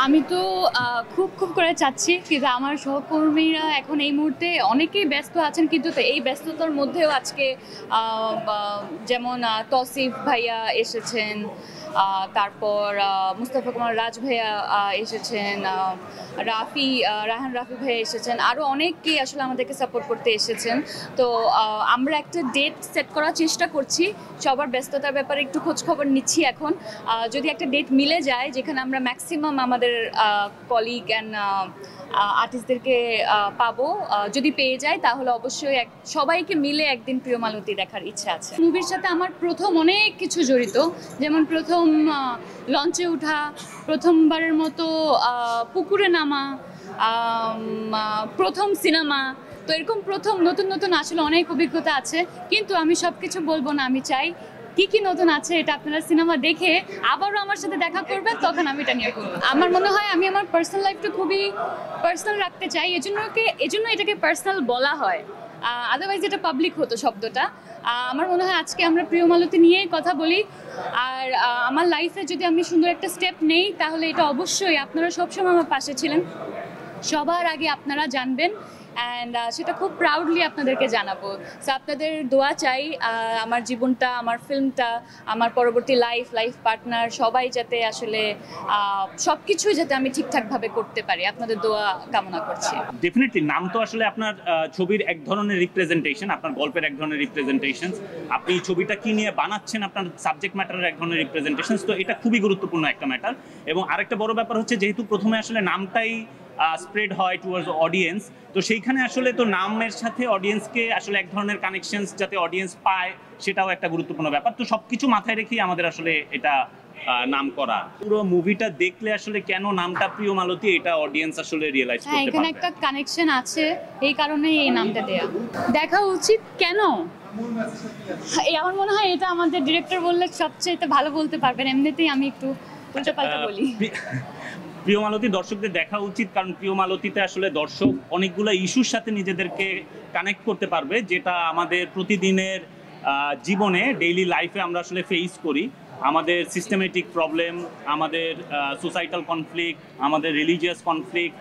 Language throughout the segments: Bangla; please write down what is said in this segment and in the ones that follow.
আমি তো খুব খুব করে চাচ্ছি, কিন্তু আমার সহকর্মীরা এখন এই মুহূর্তে অনেকেই ব্যস্ত আছেন, কিন্তু তো এই ব্যস্ততার মধ্যেও আজকে যেমন তসিফ ভাইয়া এসেছেন, তারপর মুস্তাফা কামাল রাজ ভাইয়া এসেছেন, রায়হান রাফি ভাইয়া এসেছেন, আরও অনেকেই আসলে আমাদেরকে সাপোর্ট করতে এসেছেন। তো আমরা একটা ডেট সেট করার চেষ্টা করছি, সবার ব্যস্ততার ব্যাপারে একটু খোঁজখবর নিচ্ছি এখন। যদি একটা ডেট মিলে যায় যেখানে আমরা ম্যাক্সিমাম আমাদের কলিগ অ্যান্ড আর্টিস্টদেরকে পাবো, যদি পেয়ে যায় তাহলে অবশ্যই সবাইকে মিলে একদিন প্রিয় মালতী দেখার ইচ্ছা আছে। মুভির সাথে আমার প্রথম অনেক কিছু জড়িত, যেমন প্রথম লঞ্চে ওঠা, প্রথমবারের মতো পুকুরে নামা, প্রথম সিনেমা। তো এরকম প্রথম নতুন নতুন আসলে অনেক অভিজ্ঞতা আছে, কিন্তু আমি সব কিছু বলবো না। আমি চাই কি নতুন আছে এটা আপনারা সিনেমা দেখে আবারও আমার সাথে দেখা করবেন, তখন আমি এটা নিয়ে করবো। আমার মনে হয় আমি আমার পার্সোনাল লাইফটা খুবই পার্সোনাল রাখতে চাই, এজন্য এটাকে পার্সোনাল বলা হয়, আদারওয়াইজ এটা পাবলিক হতো শব্দটা। আমার মনে হয় আজকে আমরা প্রিয় মালতী নিয়েই কথা বলি, আর আমার লাইফে যদি আমি সুন্দর একটা স্টেপ নেই তাহলে এটা অবশ্যই আপনারা সবসময় আমার পাশে ছিলেন, সবার আগে আপনারা জানবেন, অ্যান্ড সেটা খুব প্রাউডলি আপনাদেরকে জানাবো। সো আপনাদের দোয়া চাই আমার জীবনটা, আমার ফিল্মটা, আমার পরবর্তী লাইফ পার্টনার সবাই যাতে আসলে সব কিছুই যাতে আমি ঠিকঠাকভাবে করতে পারি, আপনাদের দোয়া কামনা করছি। ডেফিনেটলি নাম তো আসলে আপনার ছবির এক ধরনের রিপ্রেজেন্টেশন, আপনার গল্পের এক ধরনের রিপ্রেজেন্টেশন, আপনি ছবিটা কি নিয়ে বানাচ্ছেন আপনার সাবজেক্ট ম্যাটারের এক ধরনের রিপ্রেজেন্টেশন। তো এটা খুবই গুরুত্বপূর্ণ একটা ম্যাটার। এবং আরেকটা বড় ব্যাপার হচ্ছে, যেহেতু প্রথমে আসলে নামটাই স্প্রেড হয় টুয়ার্ডস অডিয়েন্স, তো সেইখানে আসলে তো নামের সাথে অডিয়েন্সকে আসলে এক ধরনের কানেকশনস যাতে অডিয়েন্স পায়, সেটাও একটা গুরুত্বপূর্ণ ব্যাপার। তো সবকিছু মাথায় রেখেই আমাদের আসলে এটা নাম করা। পুরো মুভিটা দেখলে আসলে কেন নামটা প্রিয় মালতী এটা অডিয়েন্স আসলে রিয়েলাইজ করতে পারবে। এখানে একটা কানেকশন আছে, এই কারণেই এই নামটা দেয়া। দেখা উচিত কেন, আমার মনে হয় এটা আমাদের ডিরেক্টর বললে সবচেয়ে ভালো বলতে পারবেন। এমনিতেই আমি একটু উল্টোপাল্টা বলি। প্রিয় মালতী দর্শকদের দেখা উচিত, কারণ প্রিয় মালতীতে আসলে দর্শক অনেকগুলো ইস্যুর সাথে নিজেদেরকে কানেক্ট করতে পারবে, যেটা আমাদের প্রতিদিনের জীবনে ডেইলি লাইফে আমরা আসলে ফেস করি। আমাদের সিস্টেমেটিক প্রবলেম, আমাদের সোসাইটাল কনফ্লিক্ট, আমাদের রিলিজিয়াস কনফ্লিক্ট,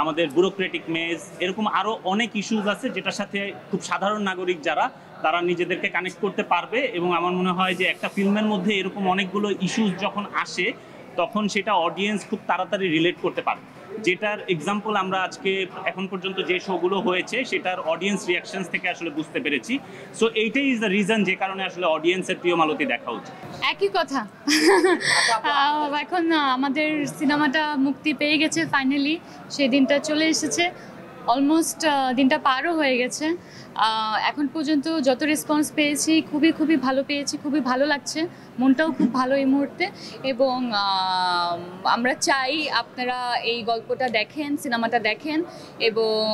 আমাদের ব্যুরোক্রেটিক মেজ, এরকম আরও অনেক ইস্যুস আছে যেটার সাথে খুব সাধারণ নাগরিক যারা তারা নিজেদেরকে কানেক্ট করতে পারবে। এবং আমার মনে হয় যে একটা ফিল্মের মধ্যে এরকম অনেকগুলো ইস্যুস যখন আসে তখন সেটা অডিয়েন্স খুব তাড়াতাড়ি রিলেট করতে পারে, যেটার এক্সাম্পল আমরা আজকে এখন পর্যন্ত যে শোগুলো হয়েছে সেটার অডিয়েন্স রিয়াকশনস থেকে আসলে বুঝতে পেরেছি। সো এইটাই ইজ দ্য রিজন যে কারণে আসলে অডিয়েন্সের প্রিয় মালতী দেখা উচিত। একই কথা। এখন আমাদের সিনেমাটা মুক্তি পেয়ে গেছে ফাইনালি, সেই দিনটা চলে এসেছে, অলমোস্ট দিনটা পারও হয়ে গেছে। এখন পর্যন্ত যত রেসপন্স পেয়েছি খুবই ভালো পেয়েছি, খুবই ভালো লাগছে, মনটাও খুব ভালো এই মুহূর্তে। এবং আমরা চাই আপনারা এই গল্পটা দেখেন, সিনেমাটা দেখেন, এবং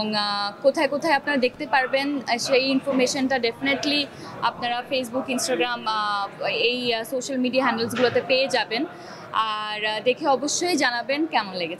কোথায় কোথায় আপনারা দেখতে পারবেন সেই ইনফরমেশনটা ডেফিনেটলি আপনারা ফেসবুক, ইনস্টাগ্রাম, এই সোশ্যাল মিডিয়া হ্যান্ডেলসগুলোতে পেয়ে যাবেন। আর দেখে অবশ্যই জানাবেন কেমন লেগেছে।